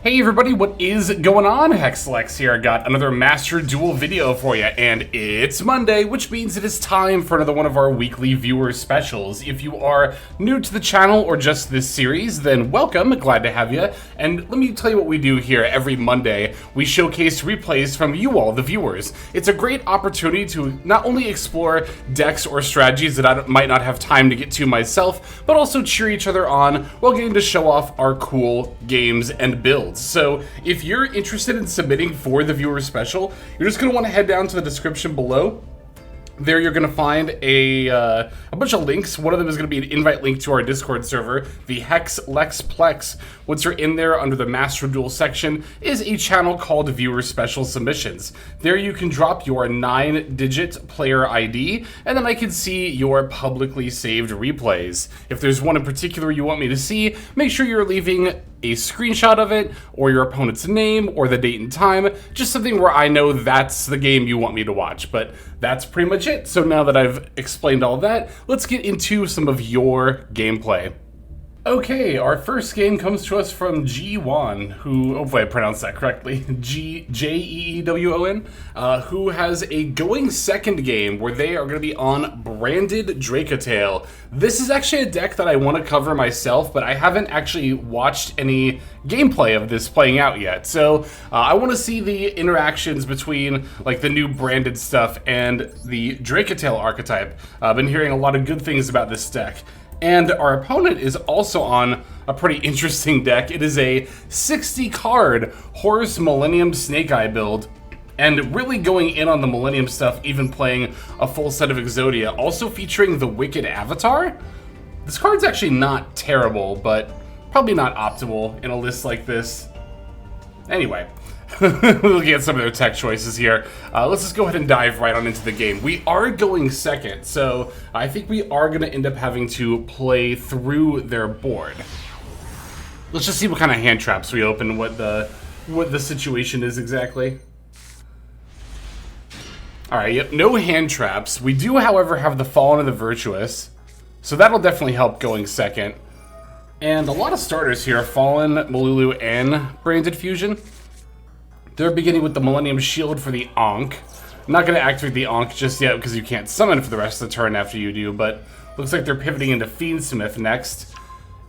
Hey everybody, what is going on? Hexlex here. I got another Master Duel video for you, and it's Monday, which means it is time for another one of our weekly viewer specials. If you are new to the channel or just this series, then welcome, glad to have you. And let me tell you what we do here every Monday. We showcase replays from you all, the viewers. It's a great opportunity to not only explore decks or strategies that I might not have time to get to myself, but also cheer each other on while getting to show off our cool games and builds. So if you're interested in submitting for the viewer special, you're just going to want to head down to the description below. There you're going to find a bunch of links. One of them is going to be an invite link to our Discord server, the Hexlexplex. Once you're in there, under the Master Duel section is a channel called Viewer Special Submissions. There you can drop your 9-digit player ID, and then I can see your publicly saved replays. If there's one in particular you want me to see, make sure you're leaving a screenshot of it, or your opponent's name, or the date and time, just something where I know that's the game you want me to watch. But that's pretty much it. So now that I've explained all that, let's get into some of your gameplay. Okay, our first game comes to us from G1, who, hopefully I pronounced that correctly, Jeewon, who has a going second game where they are going to be on Branded Dracotale. This is actually a deck that I want to cover myself, but I haven't actually watched any gameplay of this playing out yet. So I want to see the interactions between like the new branded stuff and the Dracotale archetype. I've been hearing a lot of good things about this deck. And our opponent is also on a pretty interesting deck. It is a 60-card Horus Millennium Snake Eye build, and really going in on the Millennium stuff, even playing a full set of Exodia, also featuring the Wicked Avatar. This card's actually not terrible, but probably not optimal in a list like this. Anyway, looking at some of their tech choices here. Let's just go ahead and dive right on into the game. We are going second, so I think we are going to end up having to play through their board. Let's just see what kind of hand traps we open, what the situation is exactly. Alright, yep, no hand traps. We do, however, have the Fallen of the Virtuous, so that'll definitely help going second. And a lot of starters here, Fallen, Malulu, and Branded Fusion. They're beginning with the Millennium Shield for the Ankh. I'm not going to activate the Ankh just yet because you can't summon for the rest of the turn after you do, but looks like they're pivoting into Fiendsmith next.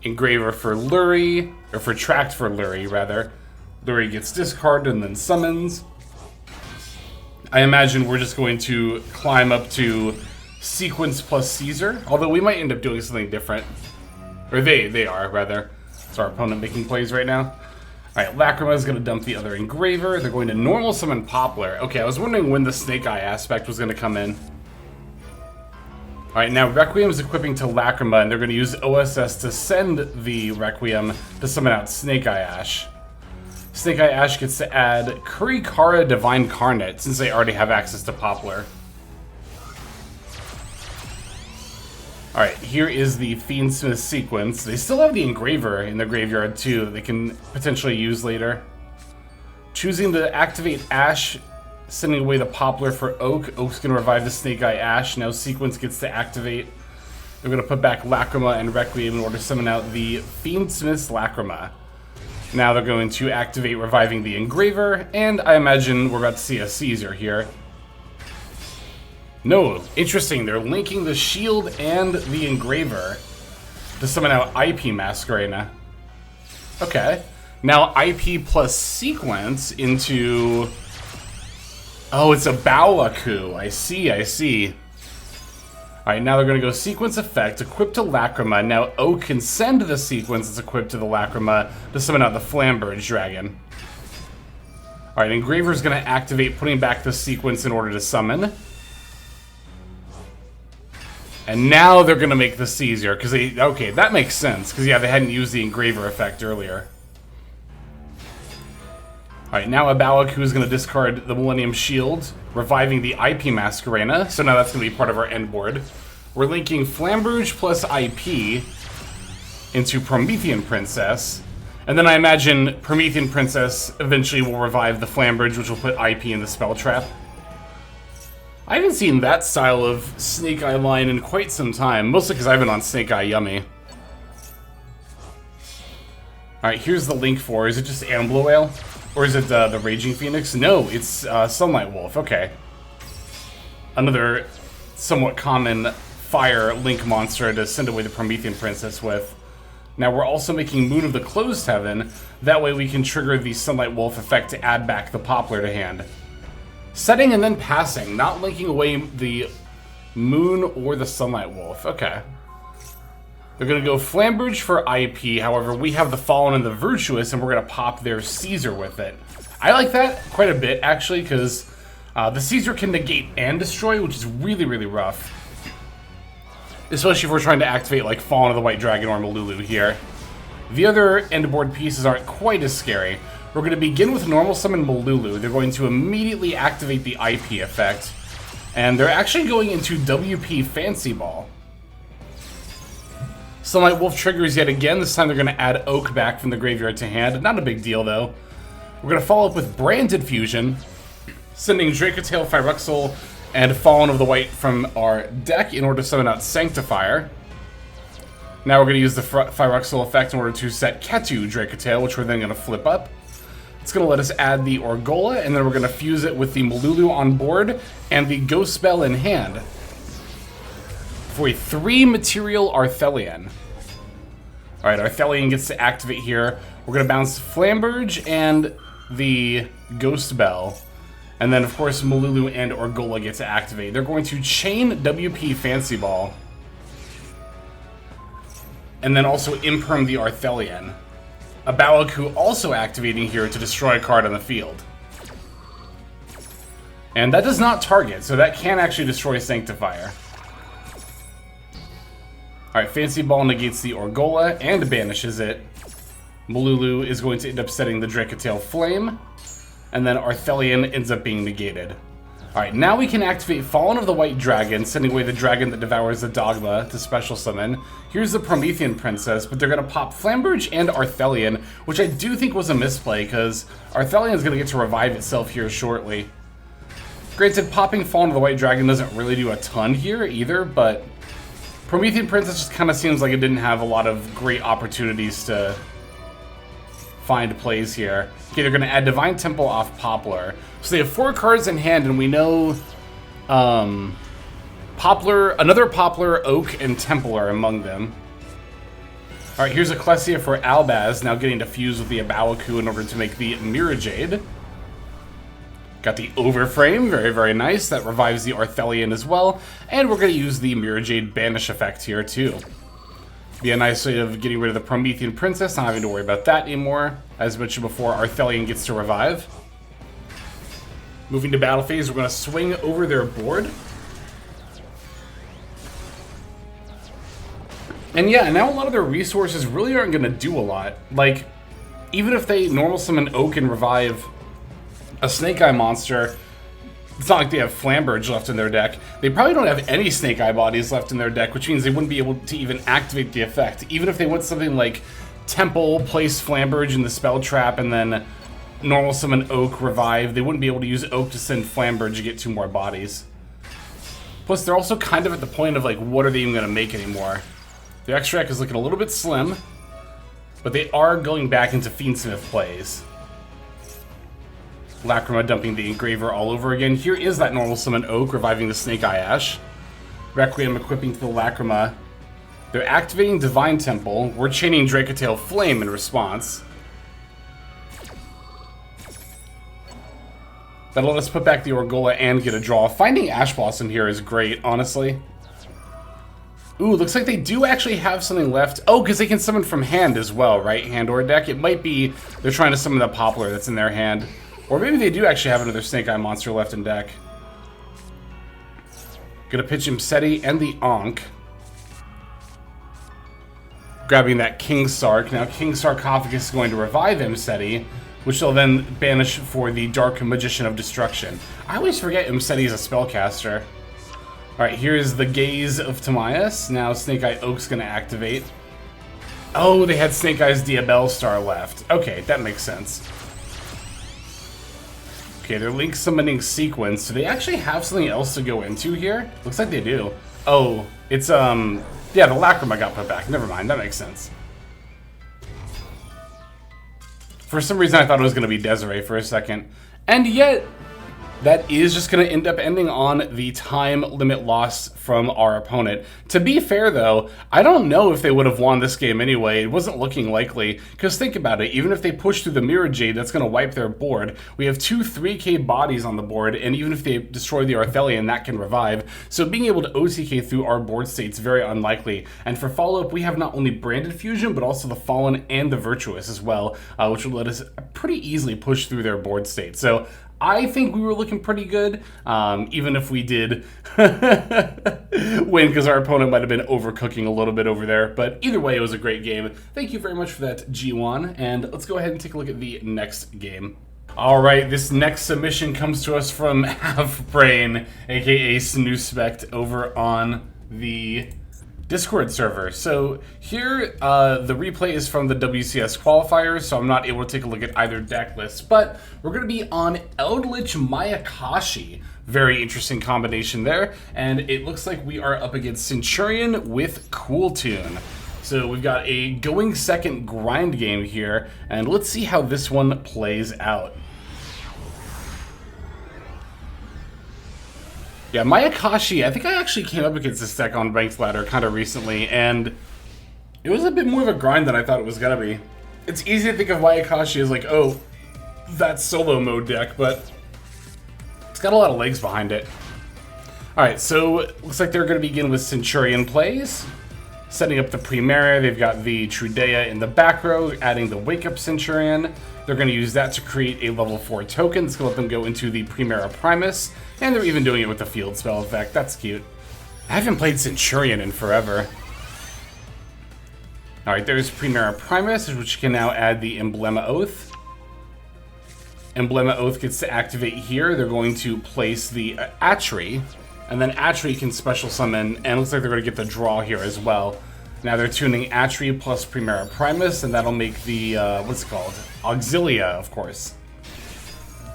Engraver for Lurie, or for Tract for Lurie, rather. Lurie gets discarded and then summons. I imagine we're just going to climb up to Sequence plus Caesar, although we might end up doing something different. Or they are, rather. It's our opponent making plays right now. Alright, Lacrima is going to dump the other Engraver. They're going to normal summon Poplar. Okay, I was wondering when the Snake Eye aspect was going to come in. Alright, now Requiem is equipping to Lacrima, and they're going to use OSS to send the Requiem to summon out Snake Eye Ash. Snake Eye Ash gets to add Kurikara Divine Carnate, since they already have access to Poplar. Alright, here is the Fiendsmith sequence. They still have the Engraver in the graveyard too that they can potentially use later. Choosing to activate Ash, sending away the Poplar for Oak. Oak's going to revive the Snake Eye Ash. Now Sequence gets to activate. They're going to put back Lacrima and Requiem in order to summon out the Fiendsmith's Lacrima. Now they're going to activate reviving the Engraver, and I imagine we're about to see a Caesar here. No, interesting, they're linking the shield and the Engraver to summon out IP Masquerena. Okay, now IP plus Sequence into... Oh, it's a Baoaku, I see. Alright, now they're going to go Sequence Effect, equipped to Lacrima. Now Oak can send the Sequence that's equipped to the Lacrima to summon out the Flamberge Dragon. Alright, Engraver's going to activate, putting back the Sequence in order to summon. And now they're going to make the Caesar, because they... Okay, that makes sense, because yeah, they hadn't used the Engraver effect earlier. Alright, now a Baoaku is going to discard the Millennium Shield, reviving the IP Masquerena, so now that's going to be part of our end board. We're linking Flamberge plus IP into Promethean Princess, and then I imagine Promethean Princess eventually will revive the Flamberge, which will put IP in the spell trap. I haven't seen that style of Snake Eye line in quite some time, mostly because I've been on Snake Eye Yummy. Alright, here's the link for. Is it just Amblue Whale? Or is it the Raging Phoenix? No, it's Sunlight Wolf. Okay. Another somewhat common fire link monster to send away the Promethean Princess with. Now we're also making Moon of the Closed Heaven. That way we can trigger the Sunlight Wolf effect to add back the Poplar to hand. Setting and then passing, not linking away the Moon or the Sunlight Wolf. Okay. They're going to go Flamberge for IP, however, we have the Fallen and the Virtuous, and we're going to pop their Caesar with it. I like that quite a bit, actually, because the Caesar can negate and destroy, which is really, really rough. Especially if we're trying to activate, like, Fallen of the White Dragon or Malulu here. The other end-board pieces aren't quite as scary. We're going to begin with Normal Summon Malulu. They're going to immediately activate the IP effect. And they're actually going into WP Fancy Ball. Sunlight Wolf triggers yet again. This time they're going to add Oak back from the graveyard to hand. Not a big deal, though. We're going to follow up with Branded Fusion, sending Dracotale, Phyruxal, and Fallen of the White from our deck in order to summon out Sanctifier. Now we're going to use the Phyruxal effect in order to set Ketu Dracotale, which we're then going to flip up. It's going to let us add the Orgola, and then we're going to fuse it with the Malulu on board and the Ghost Spell in hand for a 3-material Arthelion. Alright, Arthelion gets to activate here. We're going to bounce Flamberge and the Ghost Bell. And then, of course, Malulu and Orgola get to activate. They're going to chain WP Fancy Ball. And then also Imperm the Arthelion. A Baoku also activating here to destroy a card on the field. And that does not target, so that can actually destroy Sanctifier. Alright, Fancy Ball negates the Orgola and banishes it. Malulu is going to end up setting the Dracotale Flame. And then Arthelion ends up being negated. Alright, now we can activate Fallen of the White Dragon, sending away the dragon that devours the Dogma to special summon. Here's the Promethean Princess, but they're going to pop Flamberge and Arthelion, which I do think was a misplay, because Arthelion is going to get to revive itself here shortly. Granted, popping Fallen of the White Dragon doesn't really do a ton here either, but Promethean Princess just kind of seems like it didn't have a lot of great opportunities to find plays here. Okay, they're going to add Divine Temple off Poplar. So they have 4 cards in hand, and we know Poplar, another Poplar, Oak, and Temple are among them. Alright, here's Ecclesia for Albaz, now getting to fuse with the Abawaku in order to make the Mirror Jade. Got the Overframe, very, very nice. That revives the Arthelion as well. And we're going to use the Mirror Jade Banish effect here, too. Be a nice way of getting rid of the Promethean Princess, not having to worry about that anymore. As mentioned before, Arthelion gets to revive. Moving to battle phase, we're going to swing over their board. And yeah, now a lot of their resources really aren't going to do a lot. Like, even if they normal summon Oak and revive a Snake Eye monster, it's not like they have Flamberge left in their deck. They probably don't have any Snake Eye bodies left in their deck, which means they wouldn't be able to even activate the effect. Even if they went something like Temple, place Flamberge in the spell trap, and then normal summon Oak, revive, they wouldn't be able to use Oak to send Flamberge to get 2 more bodies. Plus, they're also kind of at the point of, like, what are they even going to make anymore? Their extra deck is looking a little bit slim, but they are going back into Fiendsmith plays. Lacrima dumping the Engraver all over again. Here is that normal summon Oak, reviving the Snake Eye Ash. Requiem equipping to the Lacrima. They're activating Divine Temple. We're chaining Dracotale Flame in response. That'll let us put back the Orgola and get a draw. Finding Ash Blossom here is great, honestly. Ooh, looks like they do actually have something left. Oh, because they can summon from hand as well, right? Hand or deck. It might be they're trying to summon the Poplar that's in their hand. Or maybe they do actually have another Snake Eye monster left in deck. Gonna pitch Imseti and the Ankh. Grabbing that King Sark. Now King Sarcophagus is going to revive Imseti, which will then banish for the Dark Magician of Destruction. I always forget Imseti is a spellcaster. Alright, here's the Gaze of Timaeus. Now Snake Eye Oak's gonna activate. Oh, they had Snake Eye's Diabell Star left. Okay, that makes sense. Okay, they're Link Summoning Sequence. Do they actually have something else to go into here? Looks like they do. Oh, it's, yeah, the Lacrima got put back. Never mind, that makes sense. For some reason, I thought it was going to be Desiree for a second. And yet, that is just going to end up ending on the time limit loss from our opponent. To be fair, though, I don't know if they would have won this game anyway. It wasn't looking likely, because think about it. Even if they push through the Mirror Jade, that's going to wipe their board. We have 2 3k bodies on the board, and even if they destroy the Arthelian, that can revive. So being able to OTK through our board state is very unlikely. And for follow-up, we have not only Branded Fusion, but also the Fallen and the Virtuous as well, which will let us pretty easily push through their board state. So I think we were looking pretty good, even if we did win, because our opponent might have been overcooking a little bit over there. But either way, it was a great game. Thank you very much for that, G1. And let's go ahead and take a look at the next game. All right, this next submission comes to us from Half Brain, aka Snoozespect, over on the Discord server. So here, the replay is from the WCS qualifiers, so I'm not able to take a look at either deck list, but we're going to be on Eldritch Mayakashi. Very interesting combination there, and it looks like we are up against Centurion with Kewl Tune. So we've got a going second grind game here, and let's see how this one plays out. Yeah, Mayakashi, I think I actually came up against this deck on Ranked Ladder kind of recently, and it was a bit more of a grind than I thought it was going to be. It's easy to think of Mayakashi as like, oh, that solo mode deck, but it's got a lot of legs behind it. Alright, so looks like they're going to begin with Centurion plays. Setting up the Primera, they've got the Trudea in the back row, adding the Wake Up Centurion. They're going to use that to create a level 4 token that's going to let them go into the Primera Primus, and they're even doing it with the field spell effect. That's cute. I haven't played Centurion in forever. Alright, there's Primera Primus, which can now add the Emblema Oath. Emblema Oath gets to activate here. They're going to place the Atri, and then Atri can special summon, and it looks like they're going to get the draw here as well. Now they're tuning Atri plus Primera Primus, and that'll make the, what's it called? Auxilia, of course.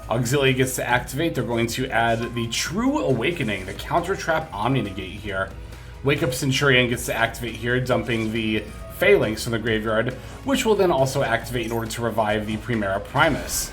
Auxilia gets to activate. They're going to add the True Awakening, the Counter Trap Omni Negate here. Wake Up Centurion gets to activate here, dumping the Phalanx from the graveyard, which will then also activate in order to revive the Primera Primus.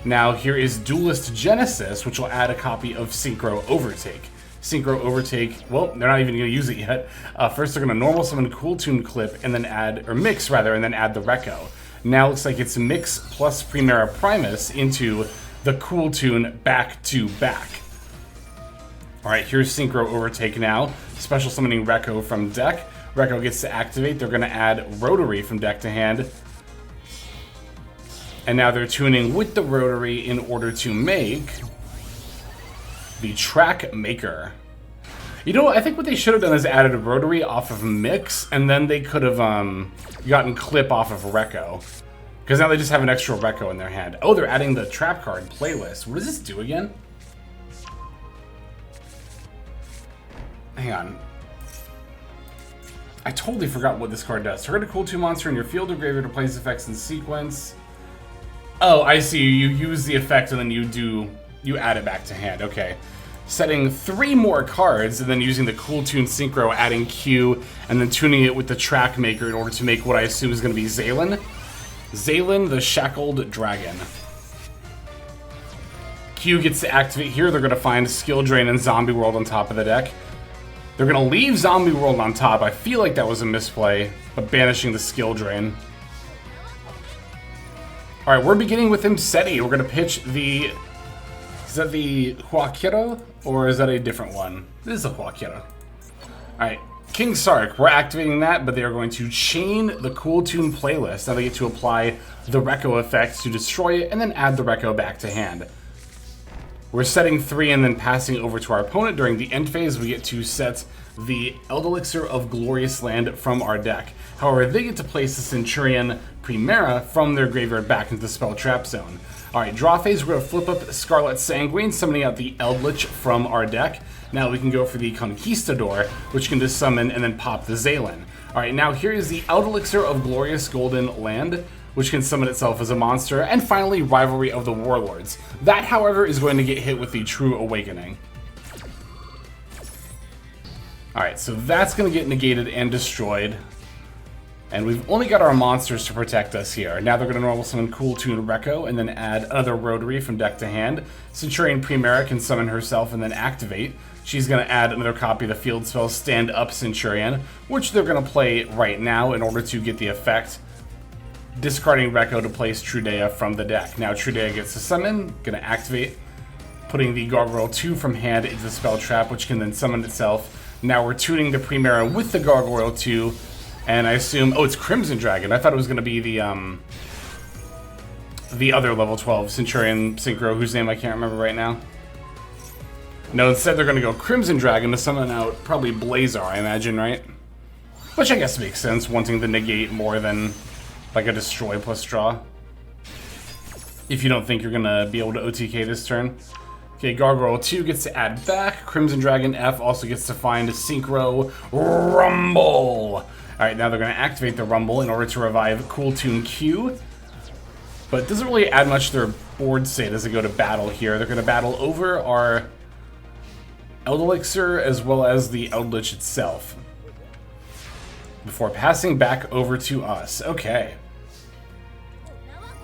Now here is Duelist Genesis, which will add a copy of Synchro Overtake. Synchro Overtake, well, they're not even going to use it yet. First, they're going to normal summon Kewl Tune Clip, and then add, or Mix rather, and then add the Recco. Now it looks like it's Mix plus Primera Primus into the Kewl Tune back to back. Alright, here's Synchro Overtake now. Special summoning Recco from deck. Recco gets to activate. They're going to add Rotary from deck to hand. And now they're tuning with the Rotary in order to make the Track Maker. You know, I think what they should have done is added a Rotary off of Mix, and then they could have gotten Clip off of Recco. Because now they just have an extra Recco in their hand. Oh, they're adding the Trap card playlist. What does this do again? Hang on. I totally forgot what this card does. Target a Kewl Tune monster in your field or graveyard to place effects in sequence. Oh, I see. You use the effect and then you add it back to hand. Okay. Setting 3 more cards and then using the Kewl Tune Synchro, adding Q, and then tuning it with the Track Maker in order to make what I assume is going to be Zaylin. Zaylin, the Shackled Dragon. Q gets to activate here. They're going to find Skill Drain and Zombie World on top of the deck. They're going to leave Zombie World on top. I feel like that was a misplay, but banishing the Skill Drain. Alright, we're beginning with Imseti. We're going to pitch the... Is that the Huaquero, or is that a different one? This is a Huaquero. Alright, King Sark, we're activating that, but they are going to chain the Kewl Tune playlist. Now they get to apply the Recco effect to destroy it, and then add the Recco back to hand. We're setting 3 and then passing over to our opponent. During the end phase, we get to set the Elixir of Glorious Land from our deck. However, they get to place the Centurion Primera from their graveyard back into the Spell Trap Zone. Alright, draw phase, we're going to flip up Scarlet Sanguine, summoning out the Eldritch from our deck. Now we can go for the Conquistador, which can just summon and then pop the Zaylin. Alright, now here is the Elixir of Glorious Golden Land, which can summon itself as a monster. And finally, Rivalry of the Warlords. That, however, is going to get hit with the True Awakening. Alright, so that's going to get negated and destroyed. And we've only got our monsters to protect us here. Now they're going to normal summon Cool Tune Rekko and then add another Rotary from deck to hand. Centurion Primera can summon herself and then activate. She's going to add another copy of the field spell Stand Up Centurion, which they're going to play right now in order to get the effect. Discarding Rekko to place Trudea from the deck. Now Trudea gets to summon, going to activate, putting the Gargoyle 2 from hand into the spell trap, which can then summon itself. Now we're tuning the Primera with the Gargoyle 2. And I assume, oh, it's Crimson Dragon. I thought it was going to be the other level 12 Centurion Synchro, whose name I can't remember right now. No, instead they're going to go Crimson Dragon to summon out probably Blazar, I imagine, right? Which I guess makes sense, wanting to negate more than like a Destroy plus draw. If you don't think you're going to be able to OTK this turn. Okay, Gargoyle 2 gets to add back. Crimson Dragon F also gets to find Synchro Rumble. Alright, now they're going to activate the Rumble in order to revive Cool Tune Q. But it doesn't really add much to their board state as they go to battle here. They're going to battle over our Elixir as well as the Eldritch itself. Before passing back over to us. Okay.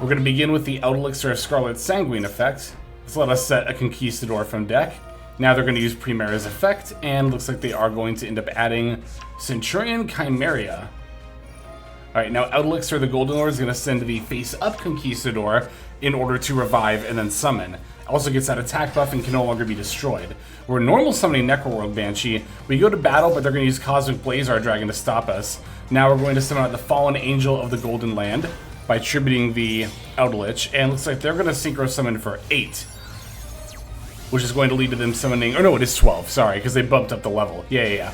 We're going to begin with the Elixir of Scarlet Sanguine effect. Let's let us set a Conquistador from deck. Now they're going to use Primera's effect, and looks like they are going to end up adding Centurion Chimeria. Alright, now Elixir the Golden Lord is going to send the face-up Conquistador in order to revive and then summon. Also gets that attack buff and can no longer be destroyed. We're normal summoning Necroworld Banshee. We go to battle, but they're going to use Cosmic Blazar Dragon to stop us. Now we're going to summon out the Fallen Angel of the Golden Land by tributing the Eldritch, and looks like they're going to Synchro Summon for 8. Which is going to lead to them summoning... Or no, it is 12, sorry, because they bumped up the level. Yeah.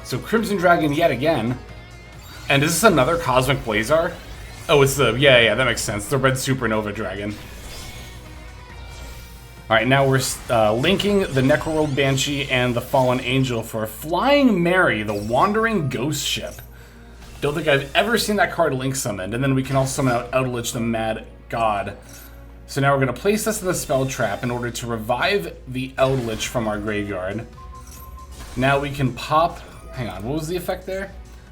So Crimson Dragon yet again. And is this another Cosmic Blazar? Oh, it's the... Yeah, that makes sense. The Red Supernova Dragon. Alright, now we're linking the Necroworld Banshee and the Fallen Angel for Flying Mary, the Wandering Ghost Ship. Don't think I've ever seen that card link summoned. And then we can also summon out Eldritch, the Mad God. So now we're going to place this in the spell trap in order to revive the Eldritch from our graveyard. Now we can pop... Hang on, what was the effect there?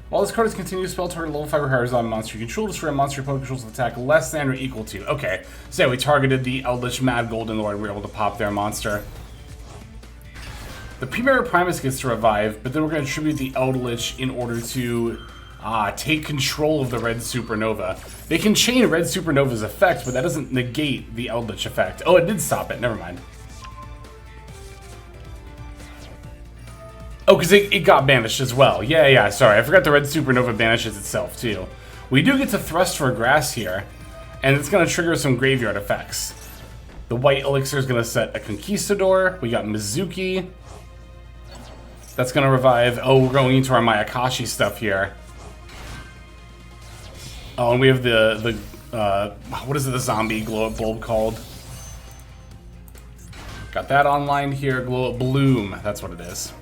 While this card is continued, spell target level 5 or higher zombie monster you control, destroy a monster your opponent controls with attack less than or equal to. Okay, so yeah, we targeted the Eldritch Mad Golden Lord. We were able to pop their monster. The Primera Primus gets to revive, but then we're going to tribute the Eldritch in order to... take control of the Red Supernova. They can chain Red Supernova's effect, but that doesn't negate the Eldritch effect. Oh, it did stop it. Never mind. Oh, because it got banished as well. Yeah, sorry. I forgot the Red Supernova banishes itself, too. We do get to Thrust for Grass here, and it's going to trigger some graveyard effects. The White Elixir is going to set a Conquistador. We got Mizuki. That's going to revive... Oh, we're going into our Mayakashi stuff here. Oh, and we have what is it, the zombie glow-up bulb called? Got that online here, glow-up bloom, that's what it is.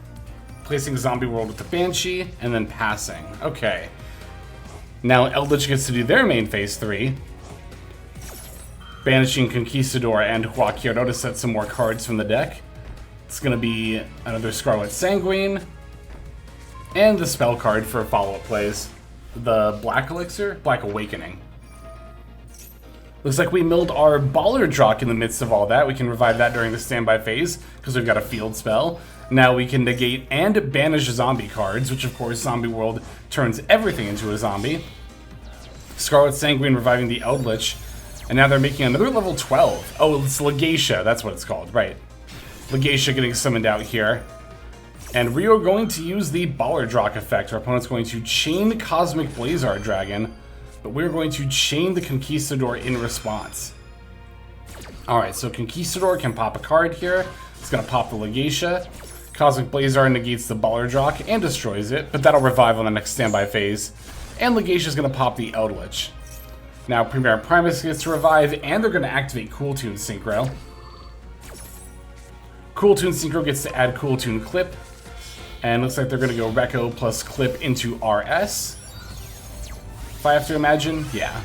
Placing Zombie World with the Banshee, and then passing. Okay. Now Eldritch gets to do their main phase 3. Banishing Conquistador and Huaquiro to set some more cards from the deck. It's going to be another Scarlet Sanguine, and the spell card for follow-up plays. The Black Elixir? Black Awakening. Looks like we milled our Baller Drock in the midst of all that. We can revive that during the standby phase, because we've got a field spell. Now we can negate and banish zombie cards, which of course Zombie World turns everything into a zombie. Scarlet Sanguine reviving the Eldritch. And now they're making another level 12. Oh, it's Legacia, that's what it's called, right. Legacia getting summoned out here. And we are going to use the Baller Drock effect. Our opponent's going to chain Cosmic Blazar Dragon, but we're going to chain the Conquistador in response. Alright, so Conquistador can pop a card here. It's going to pop the Legacia. Cosmic Blazar negates the Baller Drock and destroys it, but that'll revive on the next standby phase. And Legacia is going to pop the Eldritch. Now Primera Primus gets to revive, and they're going to activate Cool Tune Synchro. Cool Tune Synchro gets to add Cool Tune Clip. And looks like they're going to go Rekko plus Clip into RS. If I have to imagine, yeah.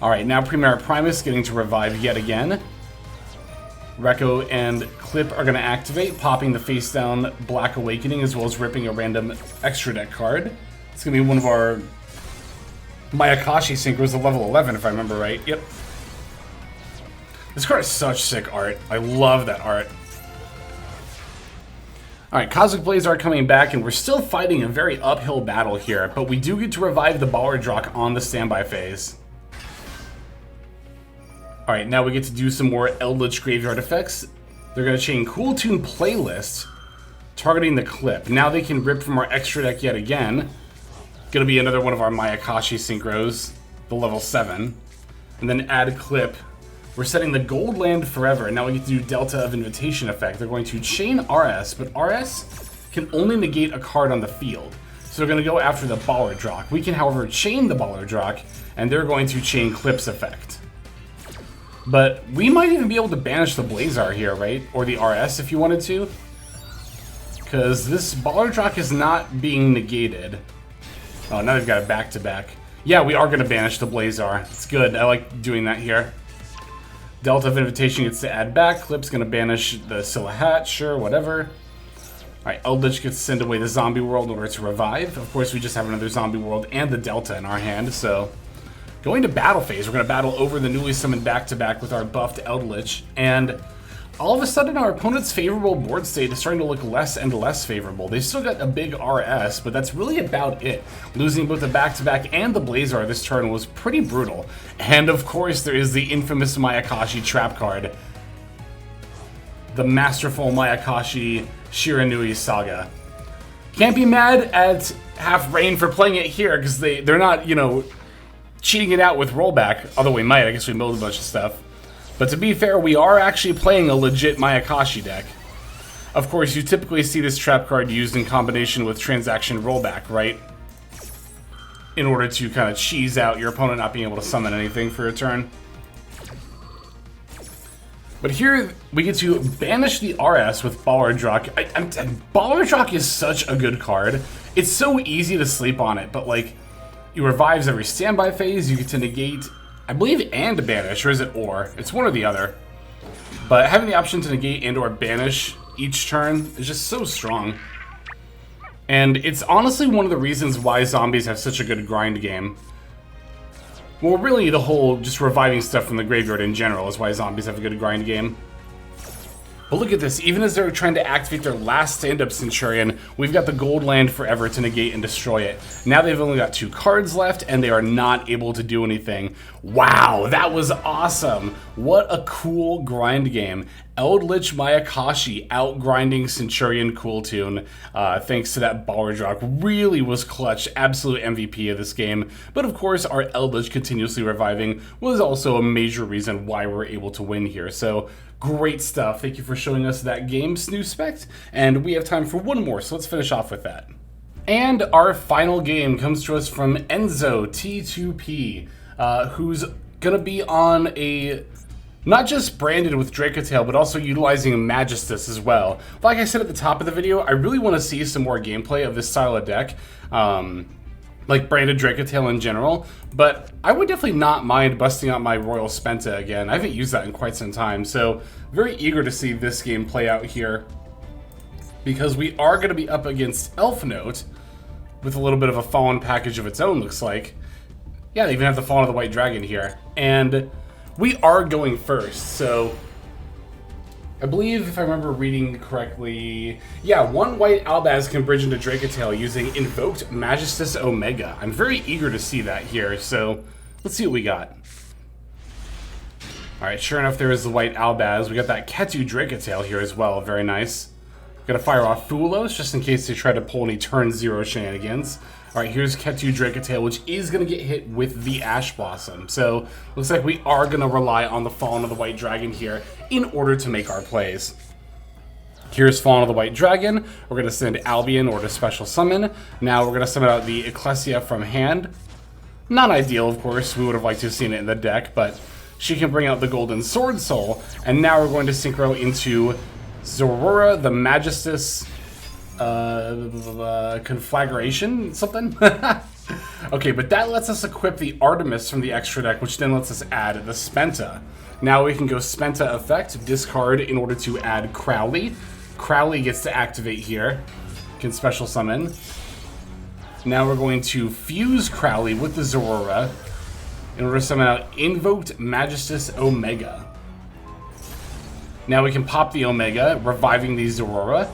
Alright, now Primera Primus getting to revive yet again. Recco and Clip are going to activate, popping the face down Black Awakening as well as ripping a random extra deck card. It's going to be one of our Mayakashi Synchros of level 11, if I remember right. Yep. This card is such sick art. I love that art. Alright, Cosmic Blaze are coming back, and we're still fighting a very uphill battle here, but we do get to revive the Ballardrock on the standby phase. Alright, now we get to do some more Eldritch Graveyard effects. They're going to chain Cool Tune Playlist, targeting the Clip. Now they can rip from our extra deck yet again. Going to be another one of our Mayakashi Synchros, the level 7. And then add Clip. We're setting the Gold Land Forever. Now we get to do Delta of Invitation effect. They're going to chain RS, but RS can only negate a card on the field. So they're going to go after the Ballardrock. We can, however, chain the Ballardrock, and they're going to chain Clip's effect. But we might even be able to banish the Blazar here, right? Or the RS if you wanted to. Because this Ballardrock is not being negated. Oh, now they've got a back-to-back. Yeah, we are going to banish the Blazar. It's good. I like doing that here. Delta of Invitation gets to add back. Clip's going to banish the Silhouette. Sure, whatever. Alright, Eldritch gets to send away the Zombie World in order to revive. Of course, we just have another Zombie World and the Delta in our hand, so... Going to battle phase, we're going to battle over the newly summoned back-to-back with our buffed Eldritch, and all of a sudden our opponent's favorable board state is starting to look less and less favorable. They've still got a big RS, but that's really about it. Losing both the back-to-back and the Blazar this turn was pretty brutal. And of course there is the infamous Mayakashi trap card. The masterful Mayakashi Shiranui Saga. Can't be mad at Half Rain for playing it here, because they're not, you know, cheating it out with rollback, although we might. I guess we milled a bunch of stuff. But to be fair, we are actually playing a legit Mayakashi deck. Of course, you typically see this trap card used in combination with transaction rollback, right? In order to kind of cheese out your opponent not being able to summon anything for a turn. But here, we get to banish the RS with Ballardrock. Ballardrock is such a good card. It's so easy to sleep on it, but like... It revives every standby phase. You get to negate, I believe, and banish, or is it or? It's one or the other. But having the option to negate and or banish each turn is just so strong. And it's honestly one of the reasons why zombies have such a good grind game. Well, really the whole just reviving stuff from the graveyard in general is why zombies have a good grind game. But look at this, even as they're trying to activate their last stand-up Centurion, we've got the Gold Land Forever to negate and destroy it. Now they've only got 2 cards left, and they are not able to do anything. Wow, that was awesome! What a cool grind game. Eldritch Mayakashi out-grinding Centurion Cool Tune, thanks to that Ballardrock. Really was clutch, absolute MVP of this game. But of course, our Eldritch continuously reviving was also a major reason why we're able to win here. So, great stuff. Thank you for showing us that game, Snoozespect. And we have time for one more, so let's finish off with that. And our final game comes to us from Enzo T2P, who's gonna be on a... Not just branded with Dracotale, but also utilizing Magistus as well. Like I said at the top of the video, I really want to see some more gameplay of this style of deck. Like branded Dracotale in general. But I would definitely not mind busting out my Royal Spenta again. I haven't used that in quite some time. So very eager to see this game play out here. Because we are going to be up against Elf Note. With a little bit of a Fallen package of its own, looks like. Yeah, they even have the Fallen of the White Dragon here. And... we are going first, so I believe if I remember reading correctly, yeah, 1 white Albaz can bridge into Dracotale using Invoked Magistus Omega. I'm very eager to see that here, so let's see what we got. Alright, sure enough, there is the white Albaz. We got that Ketu Dracotale here as well, very nice. Gotta fire off Fulos, just in case they try to pull any turn 0 shenanigans. Alright, here's Ketu Dracotale, which is going to get hit with the Ash Blossom. So, looks like we are going to rely on the Fallen of the White Dragon here in order to make our plays. Here's Fallen of the White Dragon. We're going to send Albion or to special summon. Now we're going to summon out the Ecclesia from hand. Not ideal, of course. We would have liked to have seen it in the deck, but she can bring out the Golden Sword Soul. And now we're going to synchro into Zorora the Magistus... conflagration something. Okay, but that lets us equip the Artemis from the extra deck, which then lets us add the Spenta. Now we can go Spenta effect, discard in order to add Crowley. Crowley gets to activate here. Can special summon. Now we're going to fuse Crowley with the Zorora in order to summon out Invoked Magistus Omega. Now we can pop the Omega, reviving the Zorora.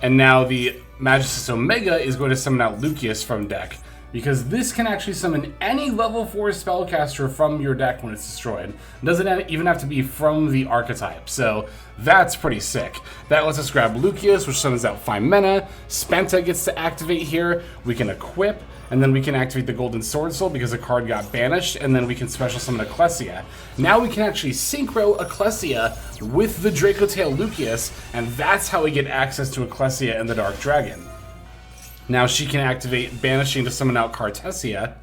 And now the Magistus Omega is going to summon out Lucius from deck, because this can actually summon any level 4 spellcaster from your deck when it's destroyed. It doesn't even have to be from the archetype, so that's pretty sick. That lets us grab Lucius, which summons out Phimena. Spenta gets to activate here. We can equip, and then we can activate the Golden Sword Soul because a card got banished, and then we can special summon Ecclesia. Now we can actually synchro Ecclesia with the Dracotail Lucius, and that's how we get access to Ecclesia and the Dark Dragon. Now she can activate Banishing to summon out Cartesia.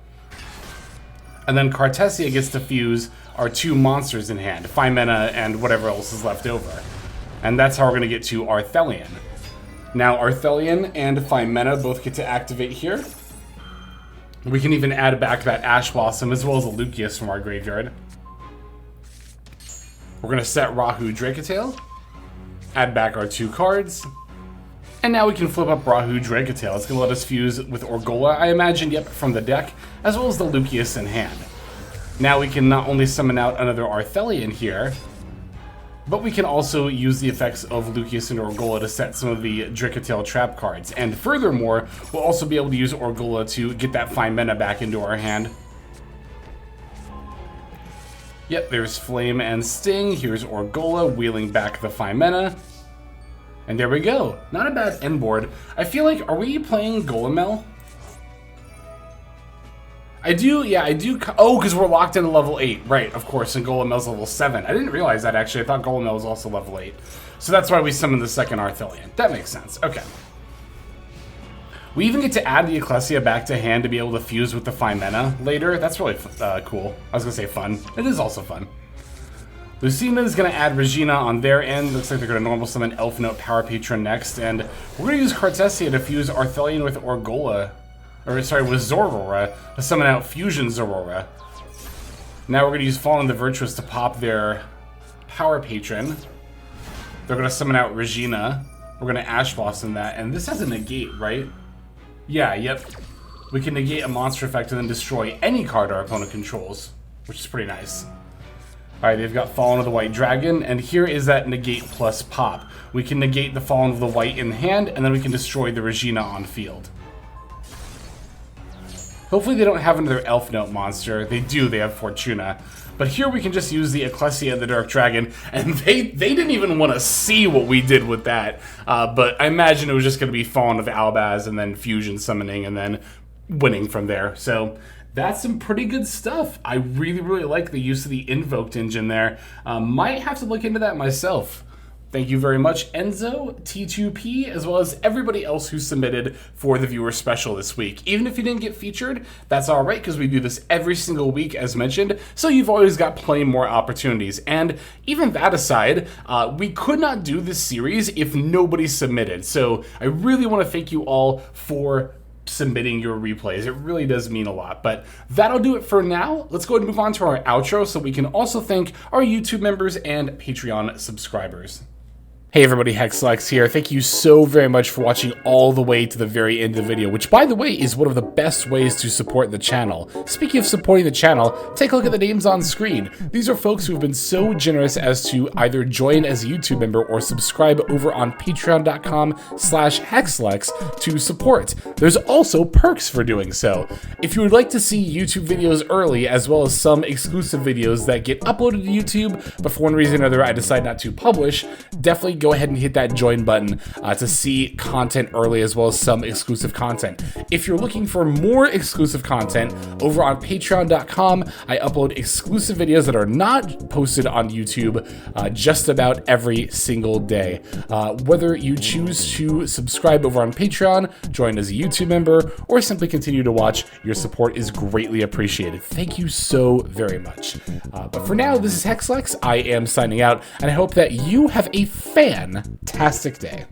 And then Cartesia gets to fuse our 2 monsters in hand, Phimena and whatever else is left over. And that's how we're going to get to Arthelion. Now Arthelion and Phimena both get to activate here. We can even add back that Ash Blossom as well as a Lucius from our graveyard. We're going to set Rahu Dracotail, add back our 2 cards. And now we can flip up Rahu Dracotail. It's going to let us fuse with Orgola, I imagine, yep, from the deck, as well as the Lucius in hand. Now we can not only summon out another Arthelion here, but we can also use the effects of Lucius and Orgola to set some of the Dracotail trap cards. And furthermore, we'll also be able to use Orgola to get that Phimena back into our hand. Yep, there's Flame and Sting. Here's Orgola wheeling back the Phimena. And there we go. Not a bad end board. I feel like, are we playing Golemel? I do, yeah, I do. Oh, because we're locked into level 8. Right, of course, and Golemel's level 7. I didn't realize that, actually. I thought Golemel was also level 8. So that's why we summoned the second Arthelion. That makes sense. Okay. We even get to add the Ecclesia back to hand to be able to fuse with the Phimena later. That's really cool. I was going to say fun. It is also fun. Lucina is going to add Regina on their end. Looks like they're going to normal summon Elf Note Power Patron next. And we're going to use Cartesia to fuse Arthelion with Orgola. Or, sorry, with Zorora to summon out Fusion Zorora. Now we're going to use Fallen the Virtuous to pop their Power Patron. They're going to summon out Regina. We're going to Ash Blossom that. And this has a negate, right? Yeah, yep. We can negate a monster effect and then destroy any card our opponent controls, which is pretty nice. Alright, they've got Fallen of the White Dragon, and here is that negate plus pop. We can negate the Fallen of the White in hand, and then we can destroy the Regina on field. Hopefully they don't have another Elf Note monster. They do, they have Fortuna. But here we can just use the Ecclesia and the Dark Dragon, and they didn't even want to see what we did with that. But I imagine it was just going to be Fallen of Albaz, and then Fusion Summoning, and then winning from there. So that's some pretty good stuff. I really, really like the use of the Invoked engine there. Might have to look into that myself. Thank you very much, Enzo, T2P, as well as everybody else who submitted for the viewer special this week. Even if you didn't get featured, that's all right, because we do this every single week, as mentioned, so you've always got plenty more opportunities. And even that aside, we could not do this series if nobody submitted. So I really want to thank you all for submitting your replays. It really does mean a lot. But that'll do it for now. Let's go ahead and move on to our outro so we can also thank our YouTube members and Patreon subscribers. Hey everybody, Hexlex here. Thank you so very much for watching all the way to the very end of the video, which by the way is one of the best ways to support the channel. Speaking of supporting the channel, take a look at the names on screen. These are folks who have been so generous as to either join as a YouTube member or subscribe over on patreon.com/Hexlex to support. There's also perks for doing so. If you would like to see YouTube videos early, as well as some exclusive videos that get uploaded to YouTube, but for one reason or another I decide not to publish, definitely go ahead and hit that join button to see content early, as well as some exclusive content. If you're looking for more exclusive content, over on patreon.com, I upload exclusive videos that are not posted on YouTube just about every single day. Whether you choose to subscribe over on Patreon, join as a YouTube member, or simply continue to watch, your support is greatly appreciated. Thank you so very much. But for now, this is Hexlex. I am signing out, and I hope that you have a fantastic day.